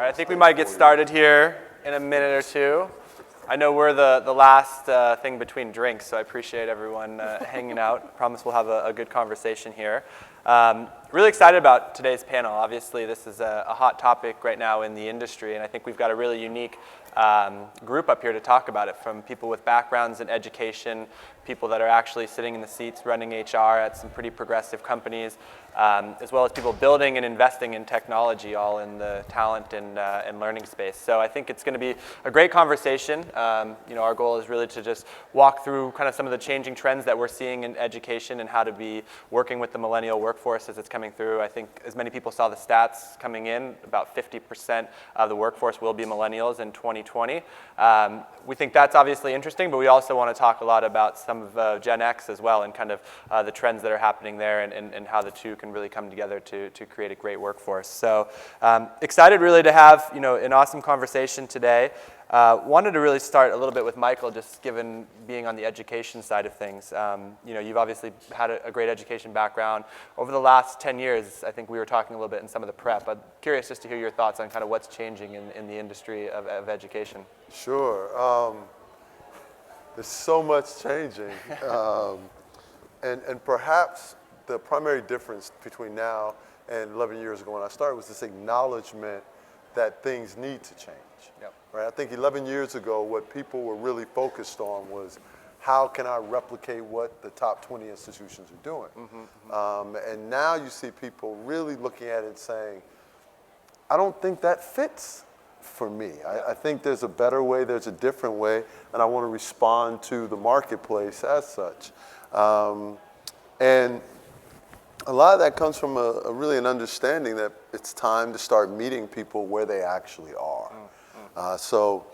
I think we might get started here in a minute or two. I know we're the last thing between drinks, so I appreciate everyone hanging out. I promise we'll have a good conversation here. Really excited about today's panel. Obviously, this is a hot topic right now in the industry, and I think we've got a really unique group up here to talk about it, from people with backgrounds in education, people that are actually sitting in the seats running HR at some pretty progressive companies, as well as people building and investing in technology, all in the talent and learning space. So I think it's going to be a great conversation. Our goal is really to just walk through kind of some of the changing trends that we're seeing in education and how to be working with the millennial workforce as it's coming through. I think as many people saw the stats coming in, about 50% of the workforce will be millennials in 2020. We think that's obviously interesting, but we also want to talk a lot about some of Gen X as well, and kind of the trends that are happening there, and how the two can really come together to create a great workforce. So excited really to have an awesome conversation today. Wanted to really start a little bit with Michael, just given being on the education side of things. You've obviously had a great education background. Over the last 10 years, I think we were talking a little bit in some of the prep. I'm curious just to hear your thoughts on kind of what's changing in the industry of education. Sure. There's so much changing. And perhaps the primary difference between now and 11 years ago when I started was this acknowledgement that things need to change. Yep. Right? I think 11 years ago, what people were really focused on was, how can I replicate what the top 20 institutions are doing? And now you see people really looking at it and saying, I don't think that fits for me. I think there's a better way, there's a different way, and I want to respond to the marketplace as such. And a lot of that comes from really an understanding that it's time to start meeting people where they actually are. So,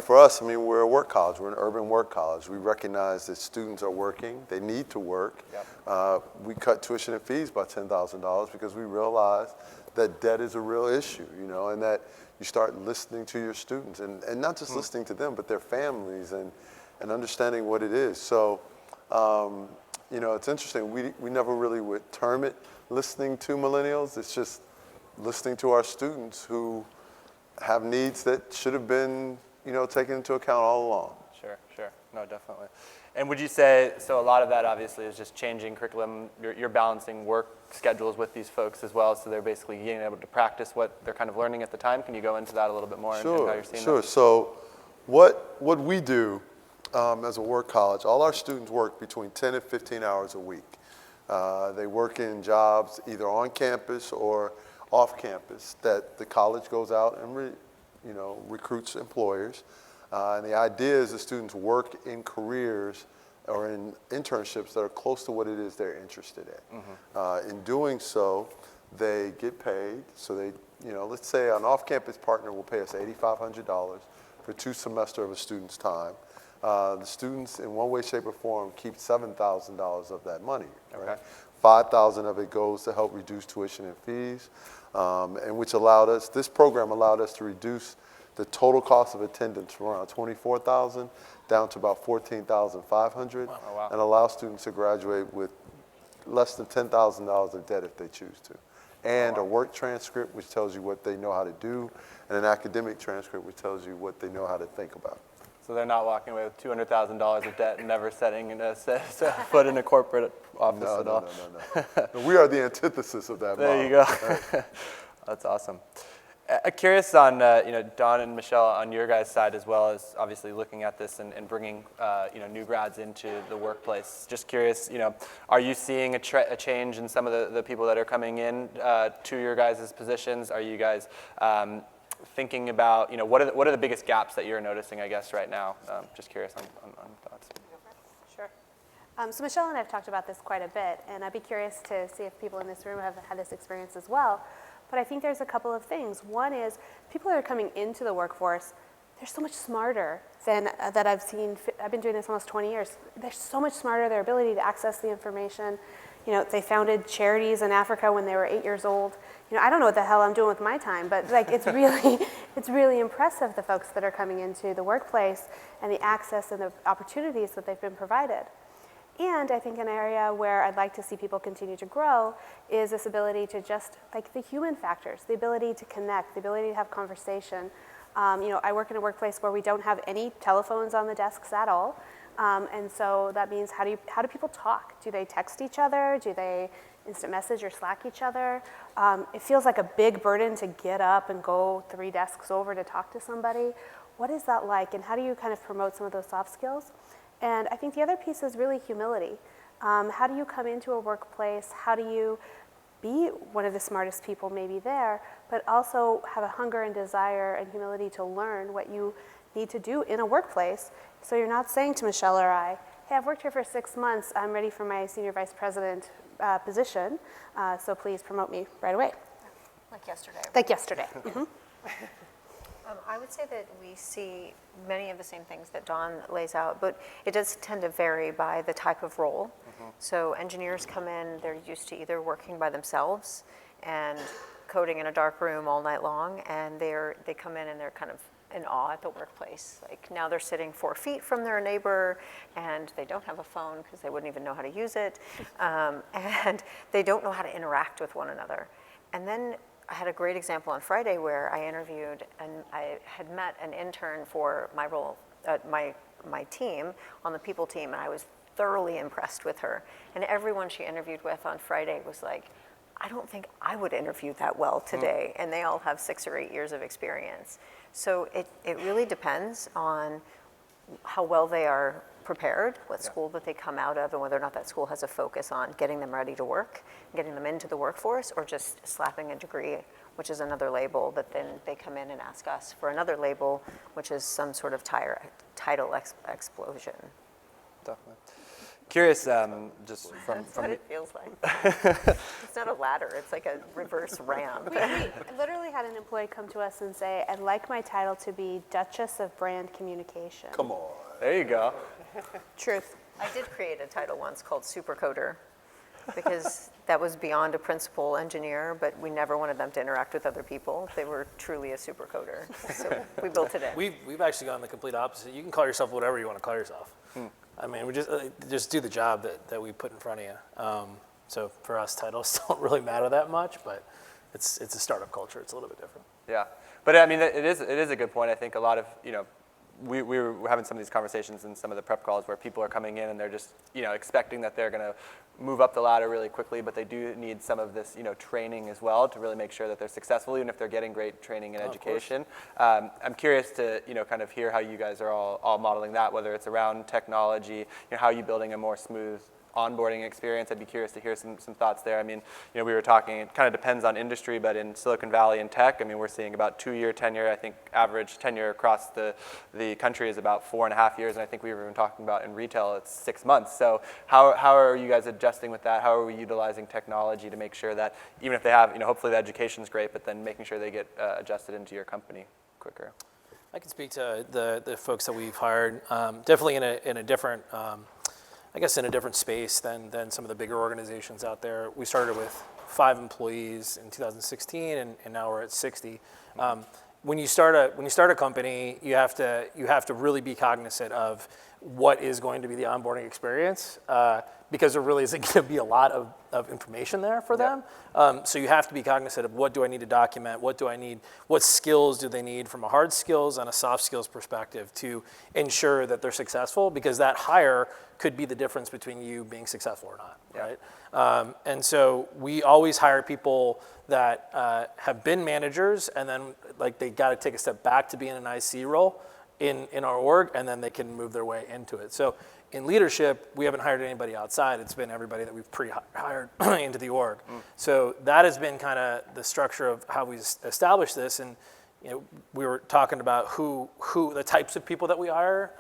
for us, we're a work college. We're an urban work college. We recognize that students are working. They need to work. Yep. We cut tuition and fees by $10,000 because we realize that debt is a real issue, and that you start listening to your students, and not just listening to them, but their families, and understanding what it is. So, it's interesting. We never really would term it listening to millennials. It's just listening to our students who have needs that should have been, taken into account all along. Sure. No, definitely. And would you say, so a lot of that obviously is just changing curriculum. You're balancing work schedules with these folks as well, so they're basically being able to practice what they're kind of learning at the time. Can you go into that a little bit more? Sure, and how you're seeing sure. That? So what we do as a work college, all our students work between 10 and 15 hours a week. They work in jobs either on campus or off campus that the college goes out and recruits employers. And the idea is the students work in careers or in internships that are close to what it is they're interested in. In doing so, they get paid. So they, let's say an off-campus partner will pay us $8,500 for 2 semesters of a student's time. The students, in one way, shape, or form, keep $7,000 of that money. Right? Okay. $5,000 of it goes to help reduce tuition and fees, and this program allowed us to reduce the total cost of attendance from around $24,000 down to about $14,500, and allow students to graduate with less than $10,000 of debt if they choose to. And a work transcript, which tells you what they know how to do, and an academic transcript, which tells you what they know how to think about. So they're not walking away with $200,000 of debt and never setting a foot in a corporate office at all. No. We are the antithesis of that model. There you go. Right. That's awesome. Curious on, Don and Michelle, on your guys' side, as well as obviously looking at this and bringing, new grads into the workplace. Just curious, are you seeing a change in some of the people that are coming in to your guys' positions? Are you guys thinking about, what are the biggest gaps that you're noticing, I guess, right now? Just curious on thoughts. Sure. So Michelle and I have talked about this quite a bit, and I'd be curious to see if people in this room have had this experience as well. But I think there's a couple of things. One is people that are coming into the workforce, they're so much smarter than that I've seen. I've been doing this almost 20 years. They're so much smarter. Their ability to access the information. They founded charities in Africa when they were 8 years old. I don't know what the hell I'm doing with my time, but it's really impressive, the folks that are coming into the workplace and the access and the opportunities that they've been provided. And I think an area where I'd like to see people continue to grow is this ability to just, like the human factors, the ability to connect, the ability to have conversation. I work in a workplace where we don't have any telephones on the desks at all. And so that means how do people talk? Do they text each other? Do they instant message or Slack each other? It feels like a big burden to get up and go 3 desks over to talk to somebody. What is that like, and how do you kind of promote some of those soft skills? And I think the other piece is really humility. How do you come into a workplace? How do you be one of the smartest people maybe there, but also have a hunger and desire and humility to learn what you need to do in a workplace? So you're not saying to Michelle or I, hey, I've worked here for 6 months, I'm ready for my senior vice president position, so please promote me right away. Like yesterday. Like yesterday. Mm-hmm. I would say that we see many of the same things that Dawn lays out, but it does tend to vary by the type of role. So engineers come in, they're used to either working by themselves and coding in a dark room all night long, and they come in and they're kind of in awe at the workplace. Like now they're sitting 4 feet from their neighbor, and they don't have a phone because they wouldn't even know how to use it, and they don't know how to interact with one another. And then I had a great example on Friday where I interviewed, and I had met an intern for my role, my team, on the people team, and I was thoroughly impressed with her. And everyone she interviewed with on Friday was like, I don't think I would interview that well today. And they all have 6 or 8 years of experience. So it really depends on how well they are prepared, what school that they come out of, and whether or not that school has a focus on getting them ready to work, getting them into the workforce, or just slapping a degree, which is another label that then they come in and ask us for another label, which is some sort of title explosion. Definitely. Curious, just from That's what it feels like. It's not a ladder, it's like a reverse ramp. We literally had an employee come to us and say, I'd like my title to be Duchess of Brand Communication. Come on. There you go. Truth. I did create a title once called Supercoder, because that was beyond a principal engineer, but we never wanted them to interact with other people. They were truly a supercoder, so we built it in. We've actually gone the complete opposite. You can call yourself whatever you want to call yourself. I mean, we just do the job that we put in front of you. So for us, titles don't really matter that much, but it's a startup culture. It's a little bit different. Yeah, but I mean, it is a good point. I think a lot of, we were having some of these conversations in some of the prep calls where people are coming in and they're just, expecting that they're going to move up the ladder really quickly, but they do need some of this, training as well to really make sure that they're successful, even if they're getting great training and education. I'm curious to, kind of hear how you guys are all modeling that, whether it's around technology, how are you building a more smooth onboarding experience? I'd be curious to hear some thoughts there. I mean, we were talking, it kind of depends on industry, but in Silicon Valley and tech, I mean, we're seeing about 2-year tenure. I think average tenure across the country is about 4.5 years, and I think we were even talking about in retail, it's 6 months. So how are you guys adjusting with that? How are we utilizing technology to make sure that even if they have, hopefully the education's great, but then making sure they get adjusted into your company quicker? I can speak to the folks that we've hired, definitely in a different, I guess in a different space than some of the bigger organizations out there. We started with 5 employees in 2016, and now we're at 60. When you start a company, you have to really be cognizant of what is going to be the onboarding experience, because there really isn't going to be a lot of information there for them. So you have to be cognizant of what do I need to document, what skills do they need from a hard skills and a soft skills perspective to ensure that they're successful, because that hire could be the difference between you being successful or not, right? And so we always hire people that have been managers, and then they got to take a step back to be in an IC role in our org, and then they can move their way into it. So in leadership, we haven't hired anybody outside. It's been everybody that we've pre-hired into the org. So that has been kind of the structure of how we established this. And we were talking about who the types of people that we hire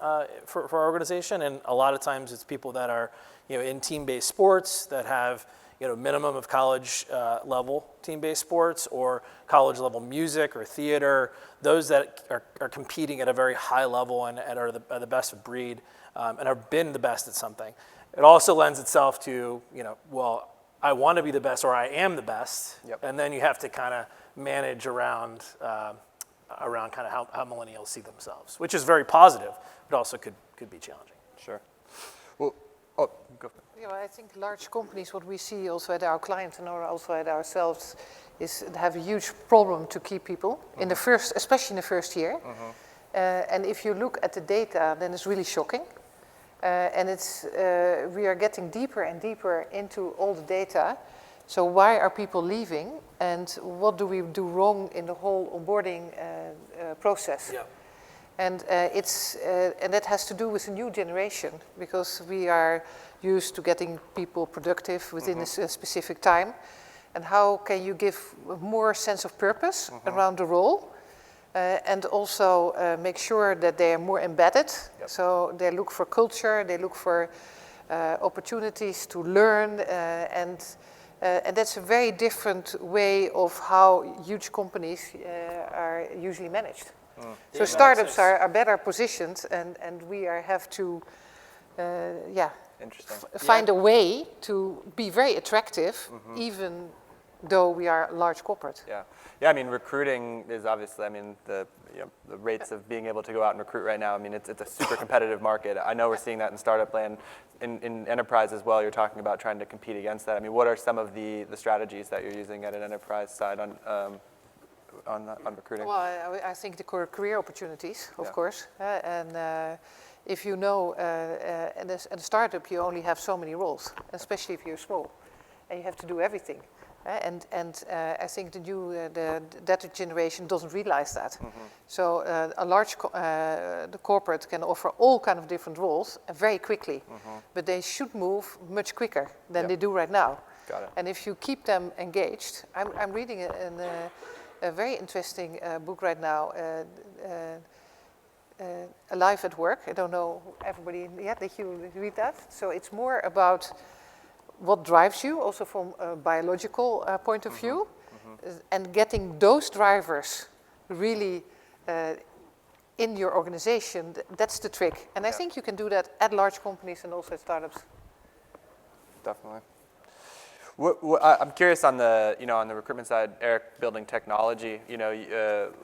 for our organization, and a lot of times it's people that are in team-based sports that have minimum of college level team-based sports, or college level music or theater, those that are competing at a very high level and are the best of breed, and have been the best at something. It also lends itself to, well, I want to be the best, or I am the best, and then you have to kind of manage around kind of how millennials see themselves, which is very positive, but also could be challenging. Sure. Well, Oh, go. Yeah, well, I think large companies, what we see also at our clients and also at ourselves, is have a huge problem to keep people in the first, especially in the first year. And if you look at the data, then it's really shocking. And we are getting deeper and deeper into all the data. So why are people leaving, and what do we do wrong in the whole onboarding process? Yeah. And and that has to do with the new generation, because we are used to getting people productive within a specific time. And how can you give more sense of purpose around the role, and also make sure that they are more embedded. Yep. So they look for culture, they look for opportunities to learn, and that's a very different way of how huge companies are usually managed. So startups are better positioned, and we have to, find a way to be very attractive, even though we are a large corporate. Yeah. I mean, recruiting is obviously, I mean, the rates of being able to go out and recruit right now, I mean, it's a super competitive market. I know we're seeing that in startup land, in enterprise as well. You're talking about trying to compete against that. I mean, what are some of the strategies that you're using at an enterprise side on recruiting? Well, I think the career opportunities, of course. And if you know, in a startup, you only have so many roles, especially if you're small, and you have to do everything. And I think that generation doesn't realize that. So a large the corporate can offer all kind of different roles very quickly, but they should move much quicker than they do right now. Got it. And if you keep them engaged, I'm reading a very interesting book right now, Alive at Work. I don't know everybody yet that you read that. So it's more about what drives you, also from a biological point of view, and getting those drivers really in your organization. That's the trick. And I think you can do that at large companies and also at startups. Definitely. I'm curious on the recruitment side, Erik, building technology.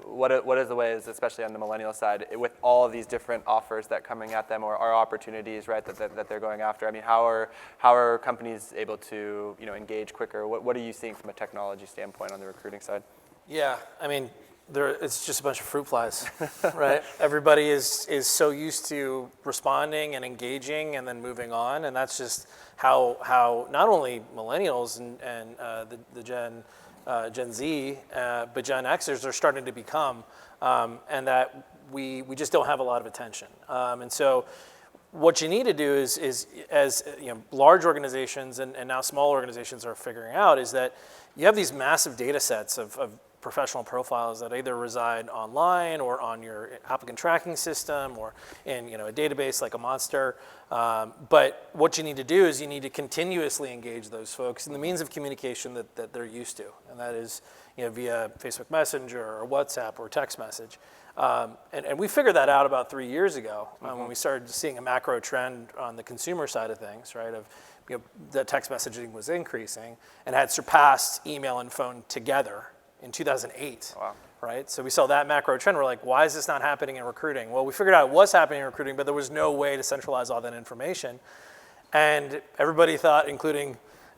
What is the ways, especially on the millennial side, with all of these different offers that coming at them, or opportunities, right, that they're going after? I mean, how are companies able to engage quicker? What are you seeing from a technology standpoint on the recruiting side? Yeah, I mean, it's just a bunch of fruit flies, right? Everybody is so used to responding and engaging and then moving on, and that's just how not only millennials and the Gen Z, but Gen Xers are starting to become, and that we just don't have a lot of attention. And so what you need to do is as large organizations and now small organizations are figuring out, is that you have these massive data sets of professional profiles that either reside online or on your applicant tracking system or in a database like a Monster. But what you need to do is you need to continuously engage those folks in the means of communication that they're used to, and that is via Facebook Messenger or WhatsApp or text message. And we figured that out about 3 years ago when we started seeing a macro trend on the consumer side of things, right? Of the text messaging was increasing and had surpassed email and phone together in 2008, wow. Right? So we saw that macro trend. We're like, why is this not happening in recruiting? Well, we figured out it was happening in recruiting, but there was no way to centralize all that information. And everybody thought, including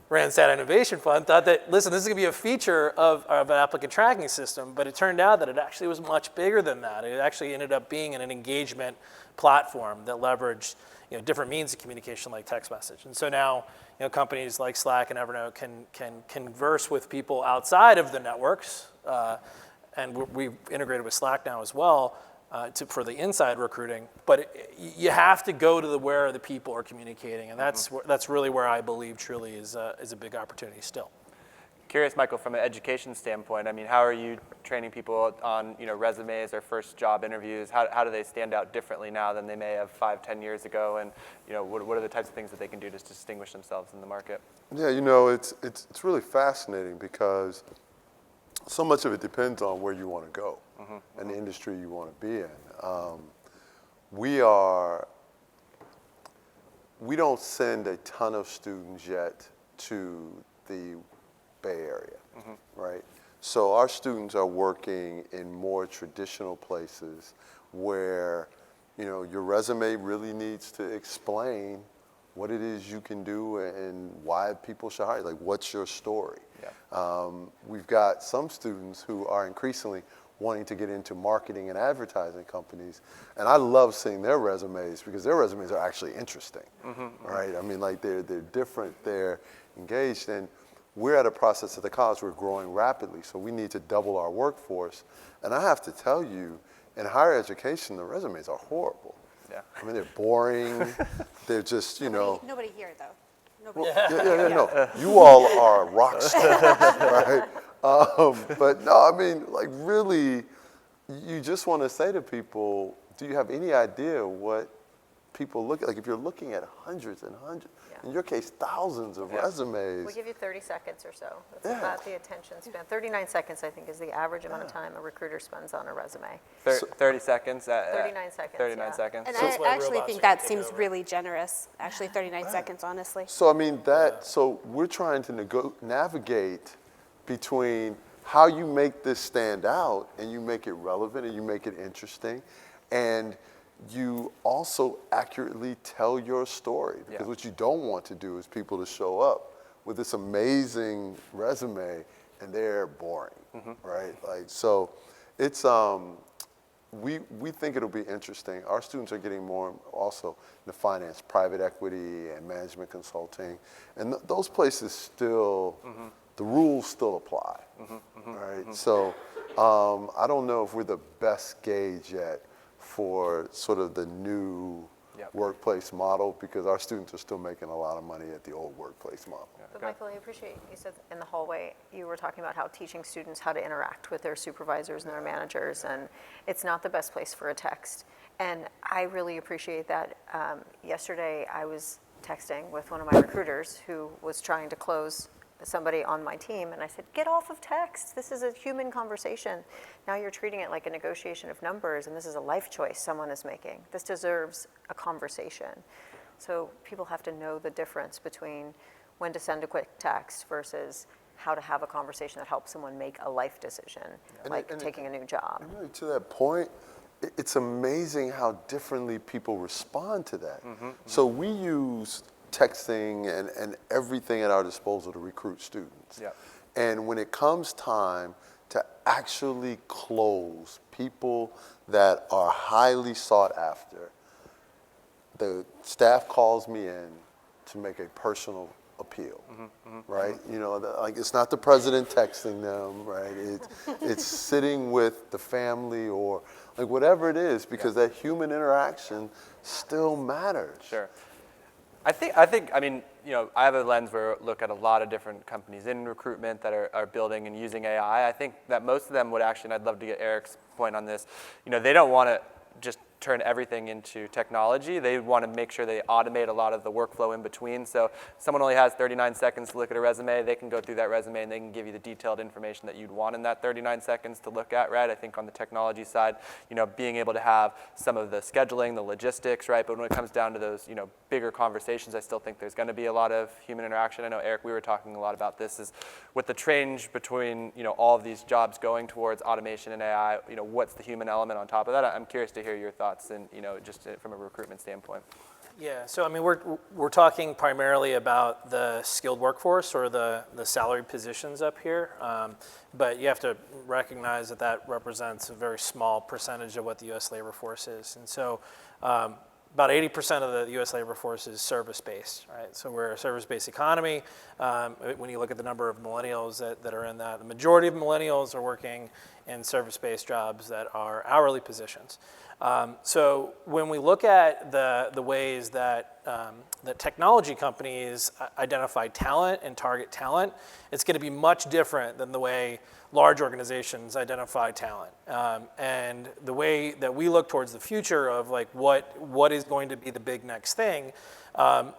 Randstad Innovation Fund, thought that, listen, this is going to be a feature of an applicant tracking system, but it turned out that it actually was much bigger than that. It actually ended up being an engagement platform that leveraged different means of communication like text message. And so now companies like Slack and Evernote can converse with people outside of the networks, and we've integrated with Slack now as well for the inside recruiting. But you have to go to where the people are communicating, and that's really where I believe truly is a big opportunity still. Curious, Michael, from an education standpoint, I mean, how are you training people on resumes or first job interviews? How do they stand out differently now than they may have 5-10 years ago? And what are the types of things that they can do to distinguish themselves in the market? Yeah, it's really fascinating because so much of it depends on where you want to go and the industry you want to be in. We don't send a ton of students yet to the Bay Area, right? So our students are working in more traditional places where, your resume really needs to explain what it is you can do and why people should hire you. Like, what's your story? Yeah. We've got some students who are increasingly wanting to get into marketing and advertising companies, and I love seeing their resumes because their resumes are actually interesting, right? I mean, like they're different, they're engaged, and we're at a process at the college, we're growing rapidly, so we need to double our workforce. And I have to tell you, in higher education, the resumes are horrible. Yeah. I mean, they're boring, they're just, you know. Nobody here, though. Nobody. No. You all are rock stars, right? But no, I mean, like really, you just want to say to people, do you have any idea what people look at? Like if you're looking at hundreds and hundreds, in your case, thousands of resumes. We'll give you 30 seconds or so. That's about the attention span. 39 seconds, I think, is the average amount of time a recruiter spends on a resume. 30 seconds? 39 seconds, 39 yeah. seconds. And That's I why actually robots think are that taking seems over. really generous, actually 39 seconds, honestly. So I mean so we're trying to navigate between how you make this stand out and you make it relevant and you make it interesting, and you also accurately tell your story, because what you don't want to do is people to show up with this amazing resume and they're boring, right? Like, so it's we think it'll be interesting. Our students are getting more also into finance, private equity, and management consulting, and those places still the rules still apply, right? So I don't know if we're the best gauge yet for sort of the new workplace model, because our students are still making a lot of money at the old workplace model. But Michael, I appreciate you said in the hallway, you were talking about how teaching students how to interact with their supervisors and their managers, and it's not the best place for a text. And I really appreciate that. Yesterday, I was texting with one of my recruiters who was trying to close somebody on my team, and I said, get off of text. This is a human conversation. Now you're treating it like a negotiation of numbers, and this is a life choice someone is making. This deserves a conversation. So people have to know the difference between when to send a quick text versus how to have a conversation that helps someone make a life decision, like taking a new job. And really, to that point, it's amazing how differently people respond to that. So we use texting and everything at our disposal to recruit students. And when it comes time to actually close people that are highly sought after, the staff calls me in to make a personal appeal, right? You know, like it's not the president texting them, right? It's sitting with the family or like whatever it is, because that human interaction still matters. Sure. I mean, you know, I have a lens where I look at a lot of different companies in recruitment that are building and using AI. I think that most of them would actually, and I'd love to get Erik's point on this, you know, they don't want to just turn everything into technology. They want to make sure they automate a lot of the workflow in between. So if someone only has 39 seconds to look at a resume, they can go through that resume and they can give you the detailed information that you'd want in that 39 seconds to look at, right? I think on the technology side, you know, being able to have some of the scheduling, the logistics, right? But when it comes down to those, you know, bigger conversations, I still think there's going to be a lot of human interaction. I know, Erik, we were talking a lot about this, is with the change between, you know, all of these jobs going towards automation and AI, you know, what's the human element on top of that? I'm curious to hear your thoughts and, you know, just from a recruitment standpoint. Yeah, so I mean, we're talking primarily about the skilled workforce or the salaried positions up here, but you have to recognize that that represents a very small percentage of what the U.S. labor force is. And so about 80% of the U.S. labor force is service-based, right? So we're a service-based economy. When you look at the number of millennials that are in that, the majority of millennials are working in service-based jobs that are hourly positions. So when we look at the ways that that technology companies identify talent and target talent, it's going to be much different than the way large organizations identify talent. And the way that we look towards the future of like what is going to be the big next thing,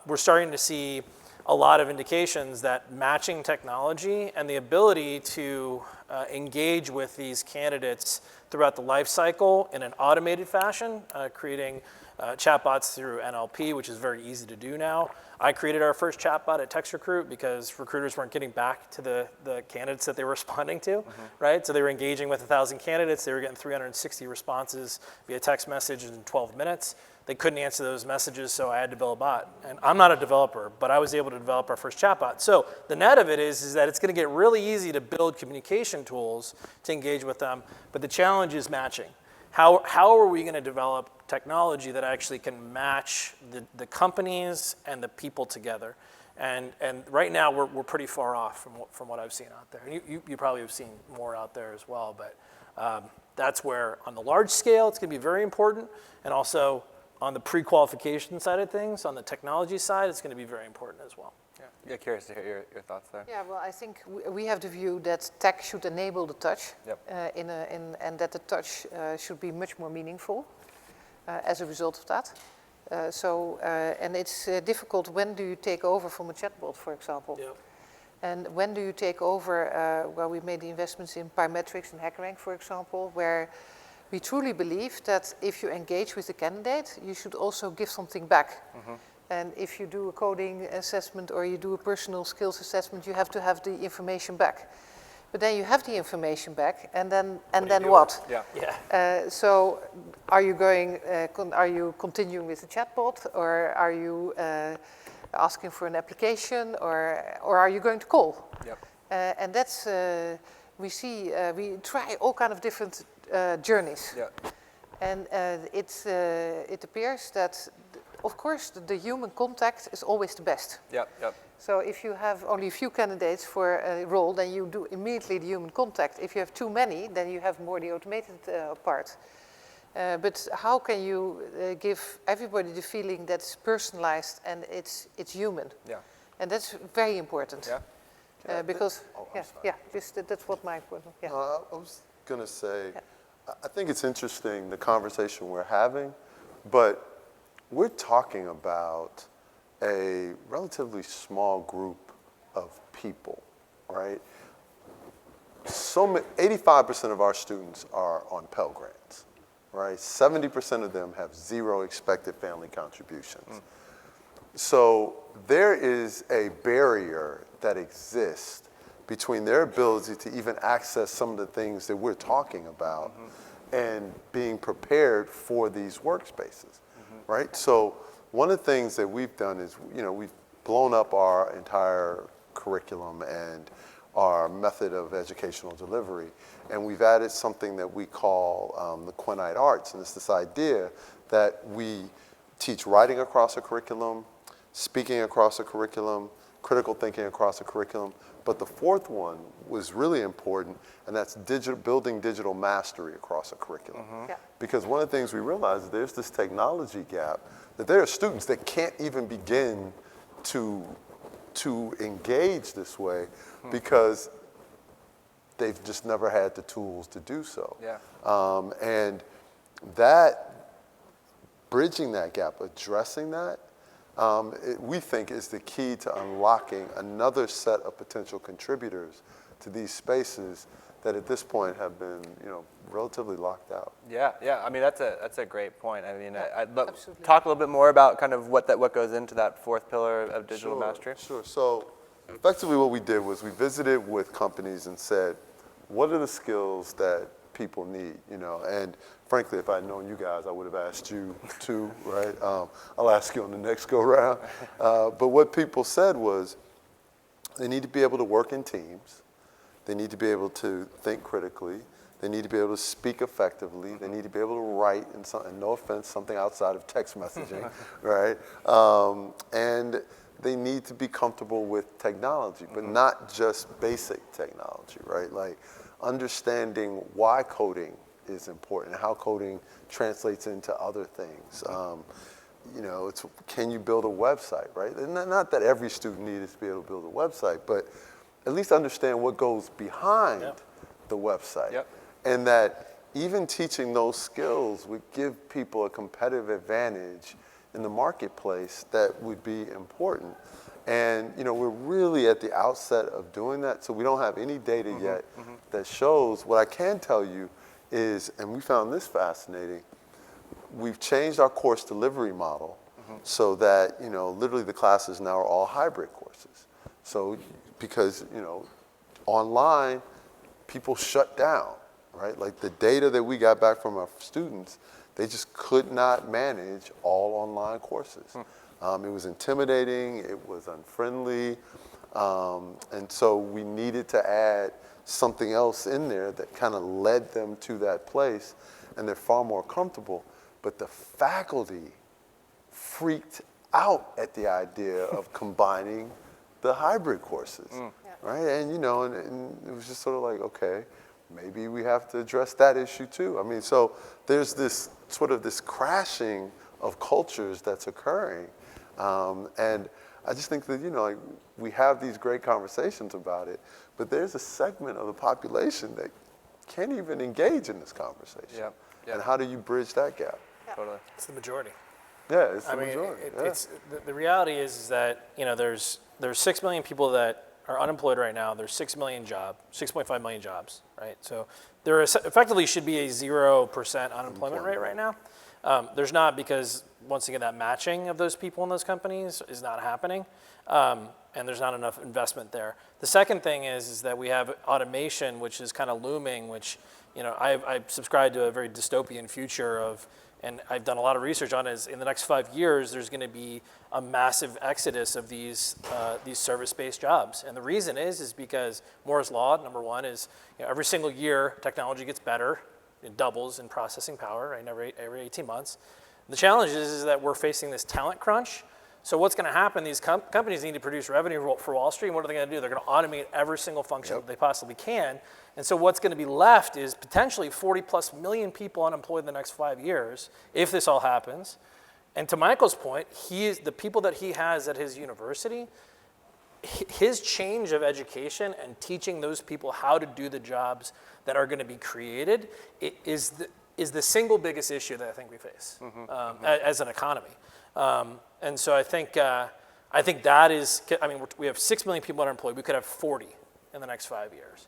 we're starting to see a lot of indications that matching technology and the ability to engage with these candidates throughout the life cycle in an automated fashion, creating chatbots through NLP, which is very easy to do now. I created our first chatbot at TextRecruit because recruiters weren't getting back to the candidates that they were responding to, right? So they were engaging with 1,000 candidates. They were getting 360 responses via text message in 12 minutes. they couldn't answer those messages, so I had to build a bot. And I'm not a developer, but I was able to develop our first chatbot. So the net of it is that it's going to get really easy to build communication tools to engage with them, but the challenge is matching. How are we going to develop technology that actually can match the companies and the people together? And right now, we're pretty far off from what I've seen out there. And you probably have seen more out there as well, but that's where, on the large scale, it's going to be very important, and also on the pre-qualification side of things, on the technology side, it's going to be very important as well. Yeah, curious to hear your thoughts there. Yeah, well, I think we have the view that tech should enable the touch, Yep. and that the touch should be much more meaningful as a result of that. And it's difficult. When do you take over from a chatbot, for example? Yep. And when do you take over? Well, we made the investments in Pymetrics and HackerRank, for example, where we truly believe that if you engage with the candidate, you should also give something back. And if you do a coding assessment or you do a personal skills assessment, you have to have the information back. But then you have the information back, and then what? Yeah. So, are you going? Are you continuing with the chatbot, or are you asking for an application, or are you going to call? Yep. And that's we see. We try all kind of different journeys. Yeah. And it appears that, of course, the human contact is always the best. Yep. Yep. So if you have only a few candidates for a role, then you do immediately the human contact. If you have too many, then you have more the automated part. But how can you give everybody the feeling that's personalized and it's human? Yeah. And that's very important. Yeah. Because, I'm sorry. that's what my point. Yeah. I was going to say, I think it's interesting, the conversation we're having, but we're talking about a relatively small group of people, right? 85% of our students are on Pell Grants, right? 70% of them have zero expected family contributions. So there is a barrier that exists between their ability to even access some of the things that we're talking about and being prepared for these workspaces, right? So one of the things that we've done is, we've blown up our entire curriculum and our method of educational delivery, and we've added something that we call the Quinnite Arts, and it's this idea that we teach writing across a curriculum, speaking across a curriculum, critical thinking across a curriculum, but the fourth one was really important, and that's building digital mastery across a curriculum. Yeah. Because one of the things we realize is there's this technology gap, that there are students that can't even begin to engage this way because they've just never had the tools to do so. Yeah. And that, bridging that gap, addressing that, we think is the key to unlocking another set of potential contributors to these spaces that at this point have been, relatively locked out. Yeah, yeah. I mean, that's a great point. I mean, I'd love absolutely. talk a little bit more about kind of what goes into that fourth pillar of digital mastery. Sure. So effectively what we did was we visited with companies and said, what are the skills that people need, and frankly, if I'd known you guys, I would have asked you too, right? I'll ask you on the next go round. But what people said was they need to be able to work in teams. They need to be able to think critically. They need to be able to speak effectively. They need to be able to write, and no offense, something outside of text messaging, right? And they need to be comfortable with technology, but not just basic technology, right? Like understanding why coding is important and how coding translates into other things. It's can you build a website, right? And not that every student needs to be able to build a website, but at least understand what goes behind the website. Yep. And that even teaching those skills would give people a competitive advantage in the marketplace that would be important. And we're really at the outset of doing that, so we don't have any data yet that shows. What I can tell you is, and we found this fascinating, we've changed our course delivery model so that literally the classes now are all hybrid courses. So because online people shut down, right? Like the data that we got back from our students they just could not manage all online courses. It was intimidating, it was unfriendly, and so we needed to add something else in there that kind of led them to that place, and they're far more comfortable. But the faculty freaked out at the idea of combining the hybrid courses, right? And you know, and it was just sort of like, okay, maybe we have to address that issue too. I mean, so there's this sort of this crashing of cultures that's occurring, and I just think that, you know, like, we have these great conversations about it, but there's a segment of the population that can't even engage in this conversation. Yep. And how do you bridge that gap? Totally. It's the majority. Yeah, it's the I mean, majority. it's the reality is that, you know, there's 6 million people that are unemployed right now. There's 6.5 million jobs, right? So there effectively should be a 0% unemployment rate right now. There's not, because once again, that matching of those people in those companies is not happening, and there's not enough investment there. The second thing is that we have automation, which is kind of looming, which, you know, I subscribe to a very dystopian future of, and I've done a lot of research on it, is in the next 5 years, there's going to be a massive exodus of these service-based jobs. And the reason is because Moore's Law, number one, is, you know, every single year, technology gets better. It doubles in processing power, right, every 18 months. The challenge is that we're facing this talent crunch. So what's going to happen, these companies need to produce revenue for Wall Street, and what are they going to do? They're going to automate every single function that they possibly can. And so what's going to be left is potentially 40+ million people unemployed in the next 5 years, if this all happens. And to Michael's point, the people that he has at his university, his change of education and teaching those people how to do the jobs that are going to be created is the single biggest issue that I think we face as an economy. And so I think that is, I mean, we have 6 million people unemployed. We could have 40 in the next 5 years,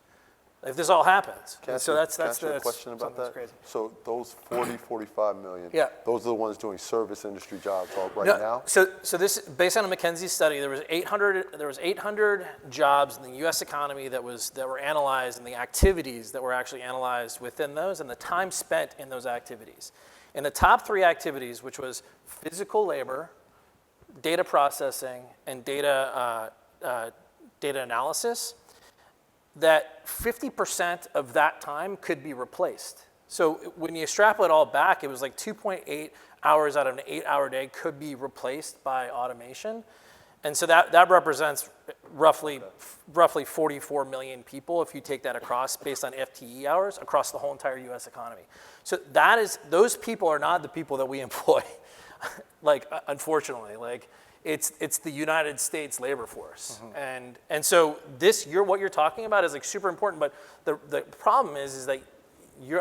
if this all happens. So that's a question about that. Crazy. So those 45 million, those are the ones doing service industry jobs now? So this, based on a McKinsey study, there was 800 jobs in the U.S. economy that were analyzed, and the activities that were actually analyzed within those, and the time spent in those activities. In the top 3 activities, which was physical labor, data processing, and data analysis, that 50% of that time could be replaced. So when you extrapolate all back, it was like 2.8 hours out of an 8-hour day could be replaced by automation. And so that represents roughly 44 million people, if you take that across based on FTE hours across the whole entire US economy. So those people are not the people that we employ, like, unfortunately. Like, it's the United States labor force. And so what you're talking about is, like, super important, but the problem is that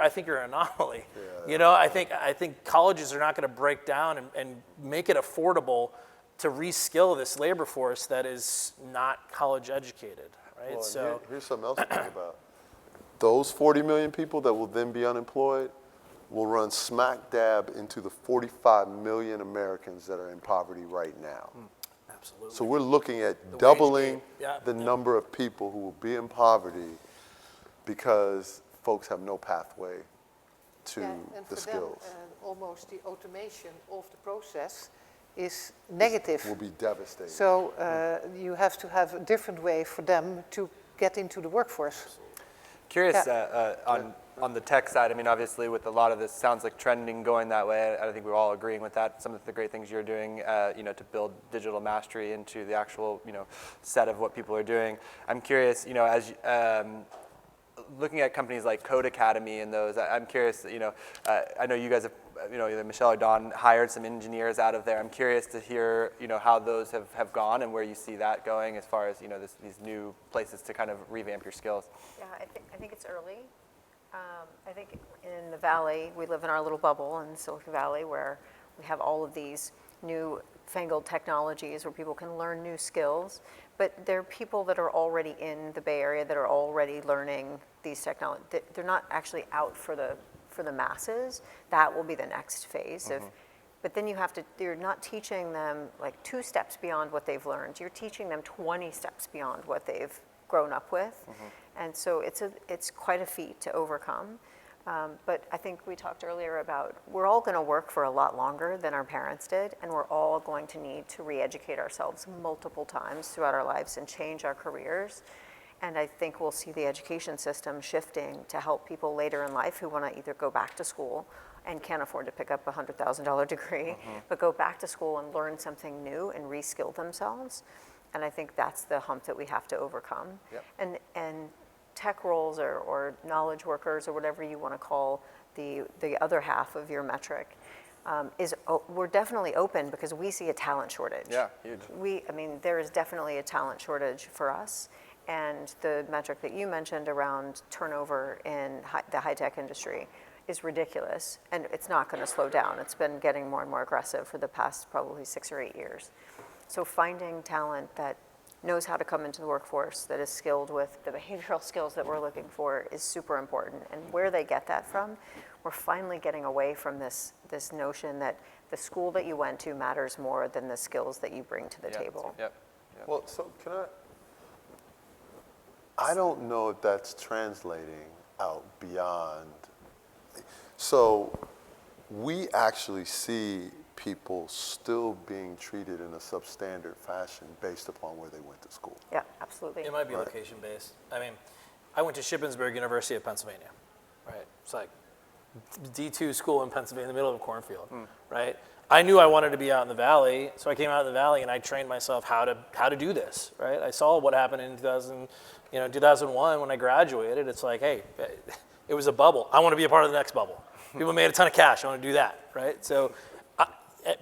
I think you're an anomaly. You know, I think colleges are not going to break down and make it affordable to reskill this labor force that is not college educated, right? Well, so here's something else to think about. Those 40 million people that will then be unemployed will run smack dab into the 45 million Americans that are in poverty right now. Absolutely. So we're looking at doubling the Yeah. number of people who will be in poverty because folks have no pathway to and the for skills. them, almost the automation of the process is negative. Will be devastating. So you have to have a different way for them to get into the workforce. Curious on the tech side. I mean, obviously, with a lot of this, sounds like trending going that way. I think we're all agreeing with that. Some of the great things you're doing, you know, to build digital mastery into the actual, you know, set of what people are doing. I'm curious, you know, as looking at companies like Code Academy and those, I'm curious, you know, I know you guys have, you know, either Michelle or Don hired some engineers out of there. I'm curious to hear, you know, how those have gone and where you see that going as far as, you know, these new places to kind of revamp your skills. Yeah, I think it's early. I think in the Valley, we live in our little bubble in Silicon Valley where we have all of these new fangled technologies where people can learn new skills, but there are people that are already in the Bay Area that are already learning these technologies. They're not actually out for the masses. That will be the next phase of, but then you're not teaching them like 2 steps beyond what they've learned. You're teaching them 20 steps beyond what they've grown up with. And so it's quite a feat to overcome. But I think we talked earlier about we're all going to work for a lot longer than our parents did, and we're all going to need to re-educate ourselves multiple times throughout our lives and change our careers. And I think we'll see the education system shifting to help people later in life who want to either go back to school and can't afford to pick up a $100,000 degree, but go back to school and learn something new and reskill themselves. And I think that's the hump that we have to overcome. Yep. And tech roles or knowledge workers or whatever you want to call the other half of your metric we're definitely open because we see a talent shortage. Yeah, huge. I mean, there is definitely a talent shortage for us. And the metric that you mentioned around turnover in the high-tech industry is ridiculous, and it's not going to slow down. It's been getting more and more aggressive for the past probably 6 or 8 years. So finding talent that knows how to come into the workforce, that is skilled with the behavioral skills that we're looking for is super important. And where they get that from, we're finally getting away from this notion that the school that you went to matters more than the skills that you bring to the table. Yep. Well, so I don't know if that's translating out beyond. So we actually see people still being treated in a substandard fashion based upon where they went to school. Yeah, absolutely. It might be location-based. I mean, I went to Shippensburg University of Pennsylvania, right? It's like D2 school in Pennsylvania, in the middle of a cornfield, right? I knew I wanted to be out in the valley, so I came out in the valley and I trained myself how to do this, right? I saw what happened in 2001 when I graduated. It's like, hey, it was a bubble. I want to be a part of the next bubble. People made a ton of cash. I want to do that, right? So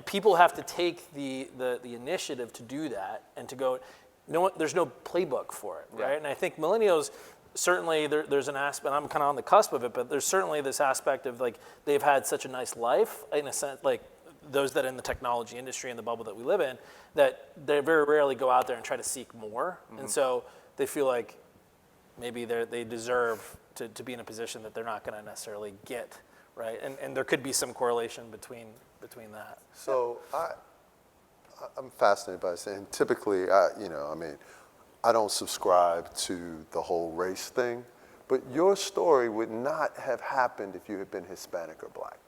people have to take the initiative to do that and to go, there's no playbook for it, right? And I think millennials, certainly there's an aspect, I'm kind of on the cusp of it, but there's certainly this aspect of like, they've had such a nice life, in a sense, like those that are in the technology industry and the bubble that we live in, that they very rarely go out there and try to seek more. And so they feel like maybe they deserve to be in a position that they're not going to necessarily get, right? And there could be some correlation between that. So I'm fascinated by this, and typically, I don't subscribe to the whole race thing, but your story would not have happened if you had been Hispanic or Black,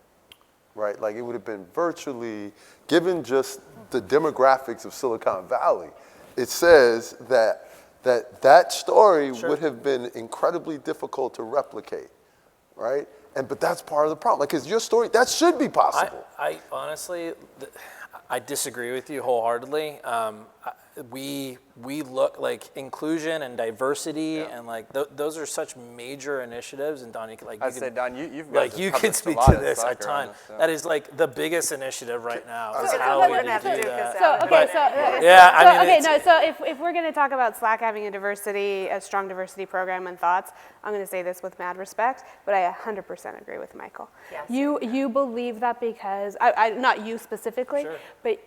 right? Like it would have been virtually, given just the demographics of Silicon Valley, it says that story would have been incredibly difficult to replicate, right? But that's part of the problem, because your story, that should be possible. I honestly, I disagree with you wholeheartedly. We look like inclusion and diversity and like those are such major initiatives. And Don, you've you can speak to this a ton. That is like the biggest initiative right now. Is how we do that. So if we're going to talk about Slack having a strong diversity program and thoughts, I'm going to say this with mad respect, but I 100% agree with Michael. Yes. You believe that because I not you specifically, but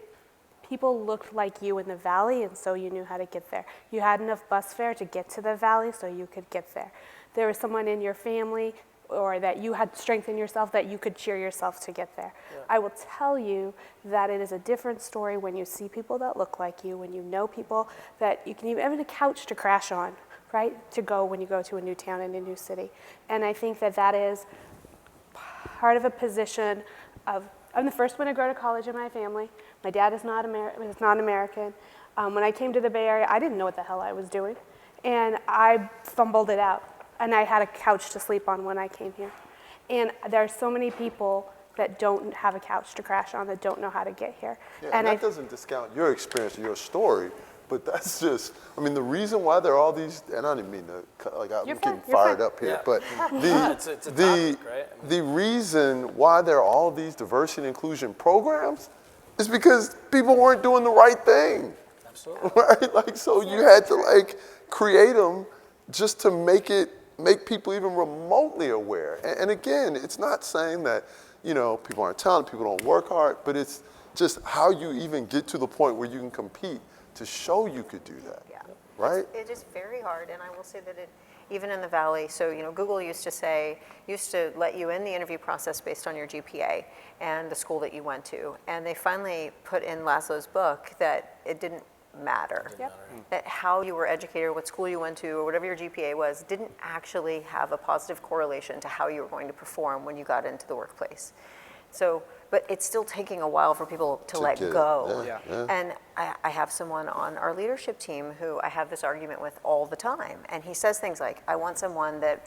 people looked like you in the valley, and so you knew how to get there. You had enough bus fare to get to the valley, so you could get there. There was someone in your family, or that you had strength in yourself that you could cheer yourself to get there. Yeah. I will tell you that it is a different story when you see people that look like you, when you know people that you can even have a couch to crash on, right? When you go to a new town and a new city. And I think that is part of a position of, I'm the first one to go to college in my family. My dad is not American. When I came to the Bay Area, I didn't know what the hell I was doing. And I fumbled it out. And I had a couch to sleep on when I came here. And there are so many people that don't have a couch to crash on, that don't know how to get here. Yeah, and that doesn't discount your experience or your story, but that's just, the reason why there are all these, and I didn't mean to, I'm getting fired up here, but it's a topic, right? The reason why there are all these diversity and inclusion programs is because people weren't doing the right thing. Absolutely. Right? So you had to create them just to make people even remotely aware. And again, it's not saying that, people aren't talented, people don't work hard, but it's just how you even get to the point where you can compete to show you could do that. Yeah. Right? It is very hard, and I will say that even in the Valley, so Google used to let you in the interview process based on your GPA and the school that you went to, and they finally put in Laszlo's book that it didn't matter. That how you were educated, what school you went to, or whatever your GPA was, didn't actually have a positive correlation to how you were going to perform when you got into the workplace. So, but it's still taking a while for people to let go. And I have someone on our leadership team who I have this argument with all the time. And he says things like, I want someone that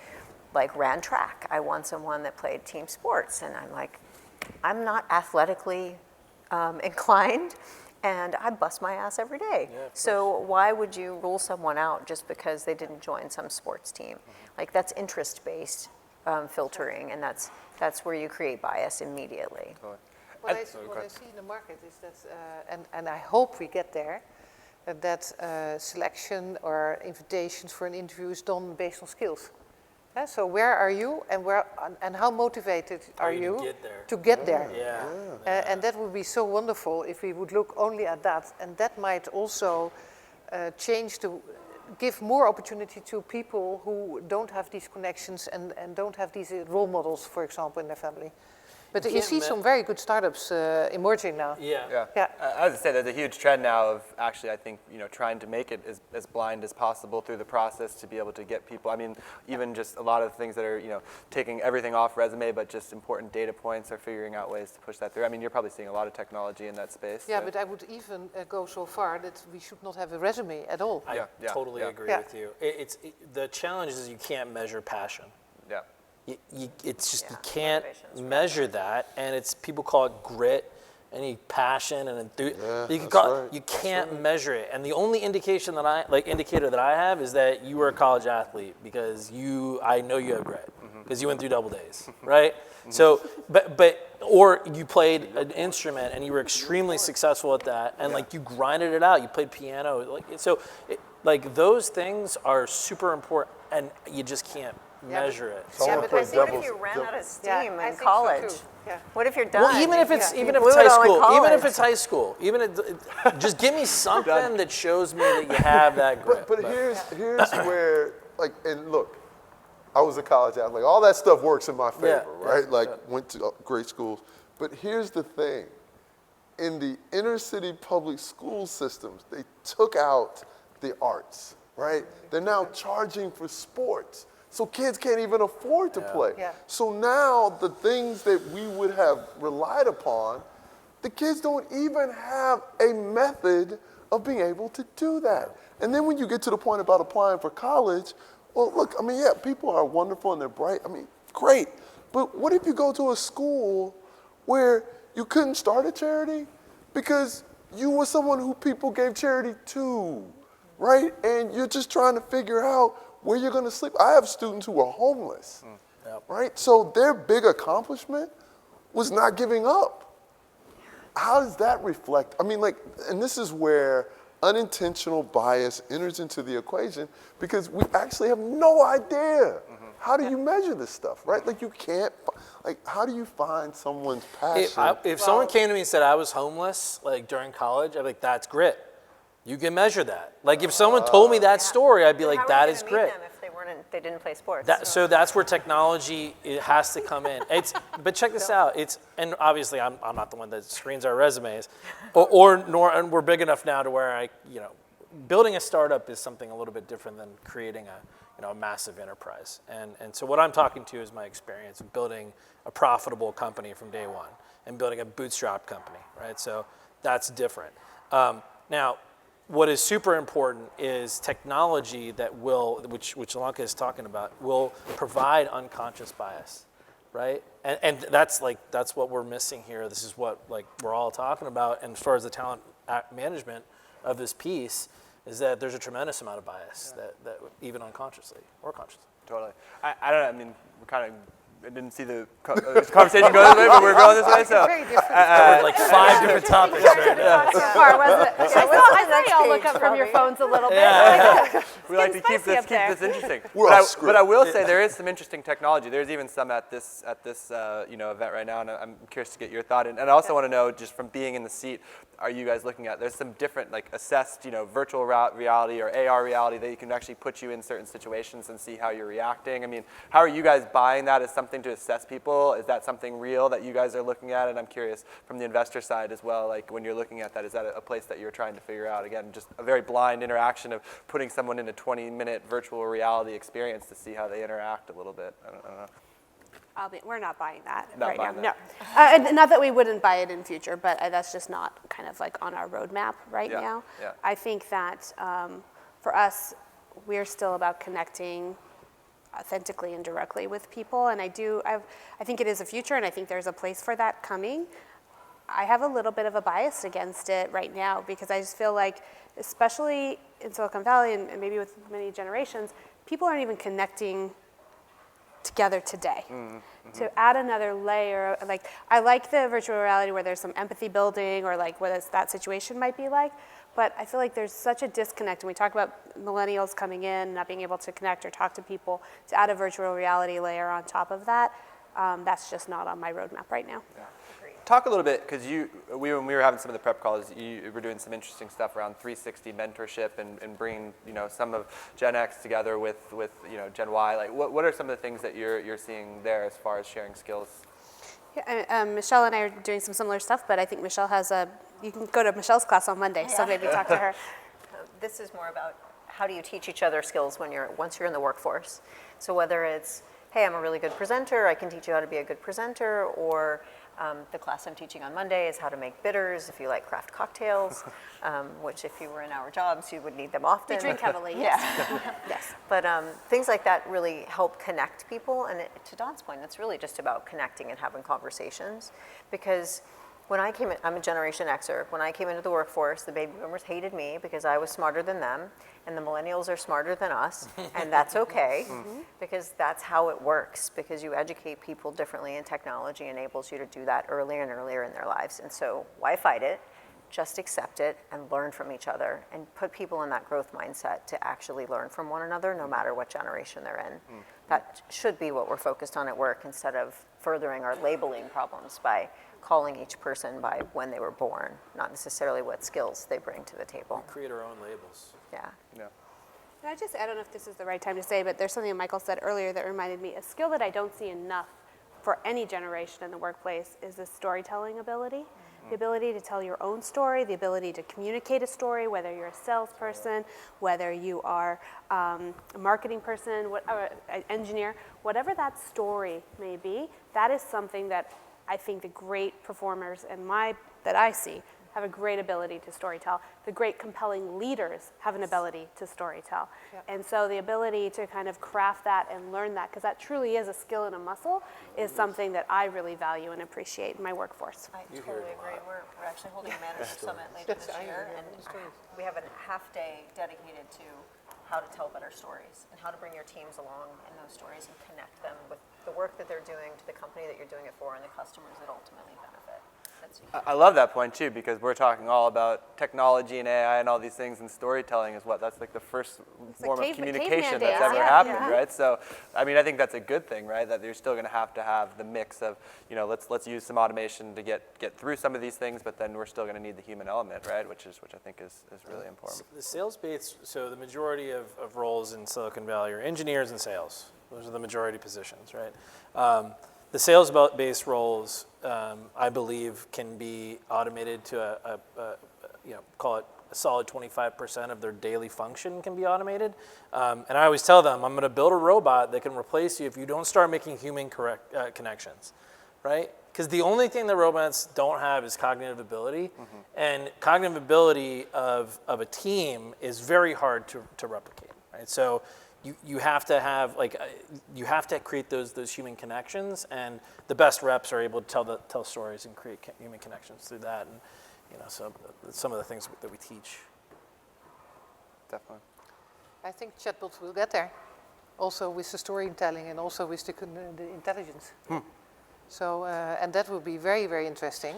like ran track. I want someone that played team sports. And I'm like, I'm not athletically inclined, and I bust my ass every day. So why would you rule someone out just because they didn't join some sports team? Like, that's interest-based filtering, and that's where you create bias immediately. What I see in the market is that, and I hope we get there, that selection or invitations for an interview is done based on skills. So where are you, and how motivated are you to get there? And that would be so wonderful if we would look only at that, and that might also change to give more opportunity to people who don't have these connections and don't have these role models, for example, in their family. But you see some very good startups emerging now. I was to say there's a huge trend now of actually, I think, trying to make it as blind as possible through the process to be able to get people. I mean, even just a lot of things that are, taking everything off resume, but just important data points or figuring out ways to push that through. I mean, you're probably seeing a lot of technology in that space. Yeah, but I would even go so far that we should not have a resume at all. I totally agree with you. The challenge is you can't measure passion. It's just you can't measure that, and people call it grit, any passion and enthusiasm. You can't measure it, and the only indicator that I have is that you were a college athlete because I know you have grit because you went through double days, right? So, or you played an instrument and you were extremely successful at that, and you grinded it out. You played piano, those things are super important, and you just can't measure it. But what if you ran out of steam in college? So what if you're done? Well, even if it's high school, just give me something that shows me that you have that grit. But here's where, and look, I was a college athlete. All that stuff works in my favor, right? Went to great schools. But here's the thing. In the inner city public school systems, they took out the arts, right? They're now charging for sports. So kids can't even afford to play. So now the things that we would have relied upon, the kids don't even have a method of being able to do that. And then when you get to the point about applying for college, well, look, people are wonderful and they're bright. Great. But what if you go to a school where you couldn't start a charity because you were someone who people gave charity to, right? And you're just trying to figure out where you're going to sleep. I have students who are homeless, right? So their big accomplishment was not giving up. How does that reflect? And this is where unintentional bias enters into the equation because we actually have no idea. How do you measure this stuff, right? You can't, how do you find someone's passion? If someone came to me and said I was homeless, during college, I'd be like, that's grit. You can measure that. If someone told me that story, I'd be like, that is grit. How are you if they didn't play sports? So that's where technology has to come in. But check this out. And obviously I'm not the one that screens our resumes, and we're big enough now to where building a startup is something a little bit different than creating a massive enterprise. And so what I'm talking to is my experience of building a profitable company from day one and building a bootstrap company, right? So that's different. Now, what is super important is technology that which Ilonka is talking about, will provide unconscious bias, right? And that's what we're missing here. This is what we're all talking about. And as far as the talent management of this piece, is that there's a tremendous amount of bias that even unconsciously or consciously. Totally. I don't know. I didn't see the conversation go this way, but we're going this way. So Very different. Covered 5 different topics right now. So far, wasn't it? I saw y'all look up from your phones a little bit. We like to keep this interesting. We're off script. But I will say there is some interesting technology. There's even some at this event right now, and I'm curious to get your thought. And I also want to know, just from being in the seat, are you guys looking at? There's some different assessed, virtual reality or AR reality that you can actually put you in certain situations and see how you're reacting. How are you guys buying that as something something to assess people? Is that something real that you guys are looking at? And I'm curious from the investor side as well, like when you're looking at that, is that a place that you're trying to figure out? Again, just a very blind interaction of putting someone in a 20-minute virtual reality experience to see how they interact a little bit. I don't know. We're not buying that Not right buying now. that. No, not that we wouldn't buy it in future, but that's just not kind of like on our roadmap right Yeah, now. yeah. I think that for us, we're still about connecting authentically and directly with people, and I think it is a future, and I think there's a place for that coming. I have a little bit of a bias against it right now because I just feel like, especially in Silicon Valley and maybe with many generations, people aren't even connecting together today. To add another layer, like I like the virtual reality where there's some empathy building or like what that situation might be like, but I feel like there's such a disconnect, and we talk about millennials coming in, not being able to connect or talk to people, to add a virtual reality layer on top of that, that's just not on my roadmap right now. Yeah. Talk a little bit, because when we were having some of the prep calls, you were doing some interesting stuff around 360 mentorship and bringing some of Gen X together with Gen Y. Like, what are some of the things that you're seeing there as far as sharing skills? Yeah, Michelle and I are doing some similar stuff, but I think Michelle has you can go to Michelle's class on Monday, so maybe talk to her. This is more about how do you teach each other skills once you're in the workforce. So whether it's, hey, I'm a really good presenter, I can teach you how to be a good presenter, or the class I'm teaching on Monday is how to make bitters if you like craft cocktails, which if you were in our jobs, you would need them often. We drink heavily, yes. Yes. But things like that really help connect people. And to Don's point, it's really just about connecting and having conversations. Because when I came in, I'm a Generation Xer. When I came into the workforce, the baby boomers hated me because I was smarter than them. And the millennials are smarter than us. And that's okay, because that's how it works. Because you educate people differently, and technology enables you to do that earlier and earlier in their lives. And so why fight it? Just accept it and learn from each other, and put people in that growth mindset to actually learn from one another, no matter what generation they're in. That should be what we're focused on at work, instead of furthering our labeling problems by calling each person by when they were born, not necessarily what skills they bring to the table. We create our own labels. Yeah. Yeah. And I don't know if this is the right time to say, but there's something that Michael said earlier that reminded me, a skill that I don't see enough for any generation in the workplace is the storytelling ability. The ability to tell your own story, the ability to communicate a story, whether you're a salesperson, whether you are a marketing person, an engineer, whatever that story may be, that is something that I think the great performers that I see have a great ability to storytell. The great compelling leaders have an ability to storytell. Yep. And so the ability to kind of craft that and learn that, because that truly is a skill and a muscle, is something that I really value and appreciate in my workforce. I totally agree. We're actually holding a manager summit later this year, and we have a half day dedicated to how to tell better stories and how to bring your teams along in those stories and connect them with the work that they're doing to the company that you're doing it for and the customers that ultimately benefit. I love that point too, because we're talking all about technology and AI and all these things, and storytelling is that's like the first form of communication that's ever happened, right? So, I mean, I think that's a good thing, right? That you're still going to have the mix of, let's use some automation to get through some of these things, but then we're still going to need the human element, right? Which I think is really important. The sales base, so the majority of roles in Silicon Valley are engineers and sales. Those are the majority positions, right? The sales-based roles, I believe, can be automated to call it a solid 25% of their daily function can be automated. And I always tell them, I'm going to build a robot that can replace you if you don't start making human connections, right? Because the only thing that robots don't have is cognitive ability, and cognitive ability of a team is very hard to replicate, right? So you have to have you have to create those human connections, and the best reps are able to tell stories and create human connections through that, and so some of the things that we teach. Definitely. I think chatbots will get there, also with the storytelling and also with the intelligence. So and that will be very, very interesting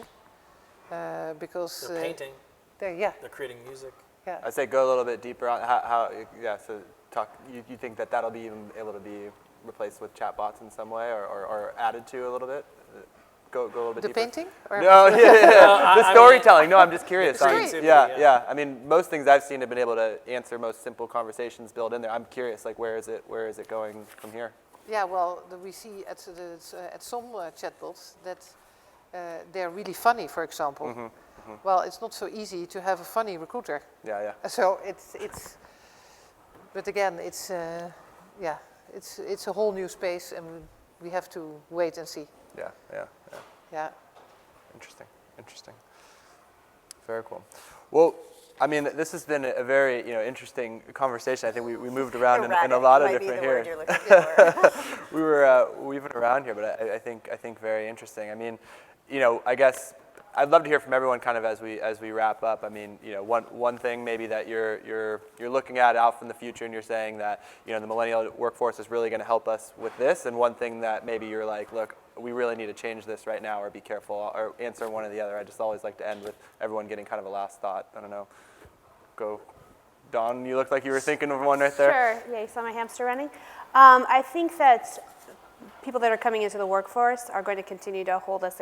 because they're painting. They're creating music. Yeah. I'd say go a little bit deeper on how so talk. You think that'll be even able to be replaced with chatbots in some way, or added to a little bit? Go a little bit the deeper. painting? Or No, the storytelling. No, I'm just curious. Yeah. I mean, most things I've seen have been able to answer most simple conversations built in there. I'm curious, where is it going from here? Yeah, well, we see at some chatbots that they're really funny, for example. Well, it's not so easy to have a funny recruiter. Yeah. So but again, it's a whole new space, and we have to wait and see. Yeah. Interesting. Very cool. Well, I mean, this has been a very interesting conversation. I think we moved around in a lot of different here. We were weaving around here, but I think very interesting. I mean, I guess I'd love to hear from everyone kind of as we wrap up. I mean, one thing maybe that you're looking at out from the future, and you're saying that the millennial workforce is really going to help us with this, and one thing that maybe you're like, look, we really need to change this right now, or be careful, or answer one or the other. I just always like to end with everyone getting kind of a last thought. I don't know. Go, Dawn. You looked like you were thinking of one right there. Sure. Yeah, you saw my hamster running. I think that people that are coming into the workforce are going to continue to hold us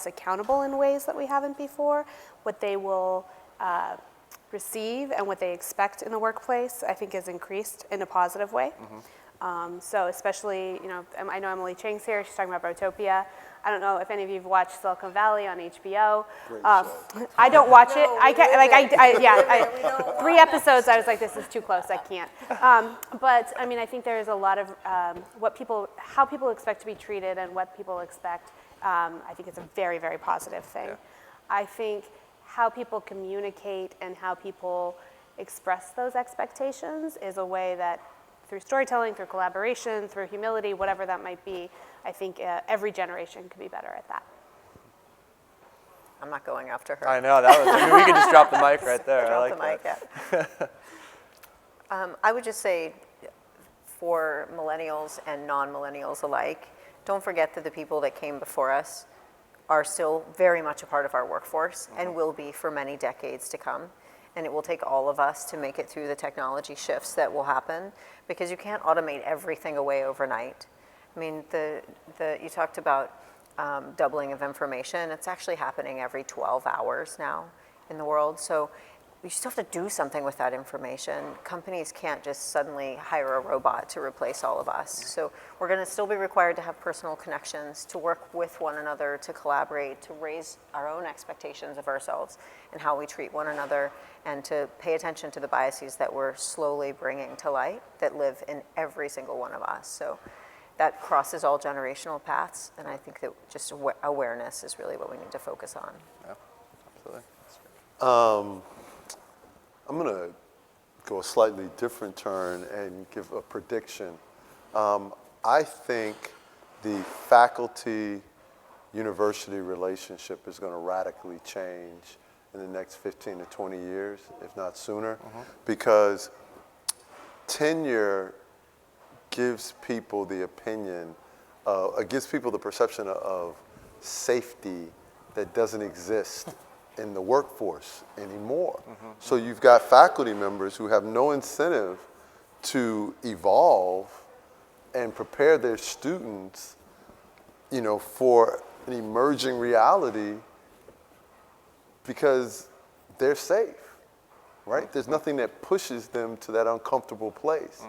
accountable in ways that we haven't before. What they will receive and what they expect in the workplace, I think, is increased in a positive way. So especially, I know Emily Chang's here. She's talking about Brotopia. I don't know if any of you have watched Silicon Valley on HBO. I don't watch it. I can't. 3 episodes. I was like, this is too close. I can't. But I mean, I think there is a lot of how people expect to be treated and what people expect. I think it's a very, very positive thing. Yeah. I think how people communicate and how people express those expectations is a way that, through storytelling, through collaboration, through humility, whatever that might be, I think every generation could be better at that. I'm not going after her. I know, we could just drop the mic right there. Drop I like the mic, that. yeah. I would just say, for millennials and non-millennials alike, don't forget that the people that came before us are still very much a part of our workforce and will be for many decades to come. And it will take all of us to make it through the technology shifts that will happen, because you can't automate everything away overnight. I mean, you talked about doubling of information. It's actually happening every 12 hours now in the world. So you still have to do something with that information. Companies can't just suddenly hire a robot to replace all of us. So we're going to still be required to have personal connections, to work with one another, to collaborate, to raise our own expectations of ourselves and how we treat one another, and to pay attention to the biases that we're slowly bringing to light that live in every single one of us. So that crosses all generational paths, and I think that just awareness is really what we need to focus on. Yeah, absolutely. I'm going to go a slightly different turn and give a prediction. I think the faculty-university relationship is going to radically change in the next 15 to 20 years, if not sooner, because tenure gives people the perception of safety that doesn't exist in the workforce anymore. So you've got faculty members who have no incentive to evolve and prepare their students, for an emerging reality, because they're safe, right? There's nothing that pushes them to that uncomfortable place.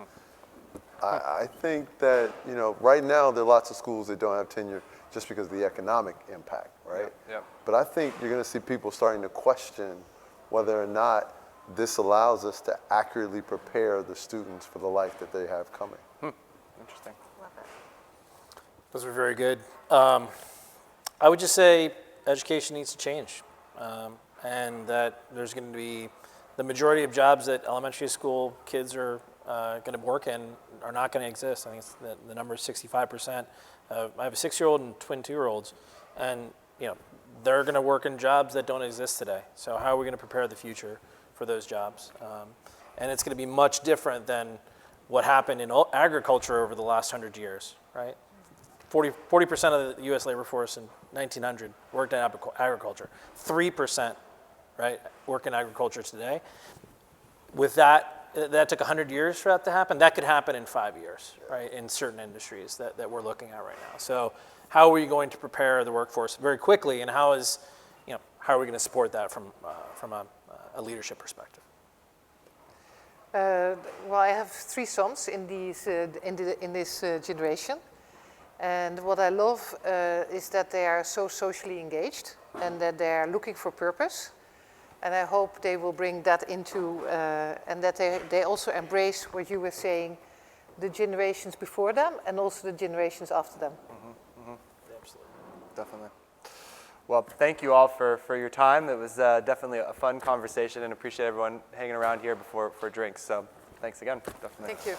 I think that, right now there are lots of schools that don't have tenure just because of the economic impact, right? Yep. But I think you're going to see people starting to question whether or not this allows us to accurately prepare the students for the life that they have coming. Interesting. Love it. Those were very good. I would just say education needs to change, and that there's going to be the majority of jobs that elementary school kids are going to work in are not going to exist. I think it's the number is 65%. I have a 6-year-old and twin 2-year-olds, and they're going to work in jobs that don't exist today. So how are we going to prepare the future for those jobs? And it's going to be much different than what happened in agriculture over the last 100 years, right? 40% of the U.S. labor force in 1900 worked in agriculture. 3%, right, work in agriculture today. With that took 100 years for that to happen. That could happen in 5 years, right, in certain industries that we're looking at right now. So how are we going to prepare the workforce very quickly, and how are we going to support that from a leadership perspective? Well, I have 3 sons in this generation. And what I love is that they are so socially engaged and that they are looking for purpose. And I hope they will bring that into, and that they also embrace what you were saying, the generations before them and also the generations after them. Absolutely. Definitely. Well, thank you all for your time. It was definitely a fun conversation, and appreciate everyone hanging around here for drinks. So thanks again. Definitely. Thank you.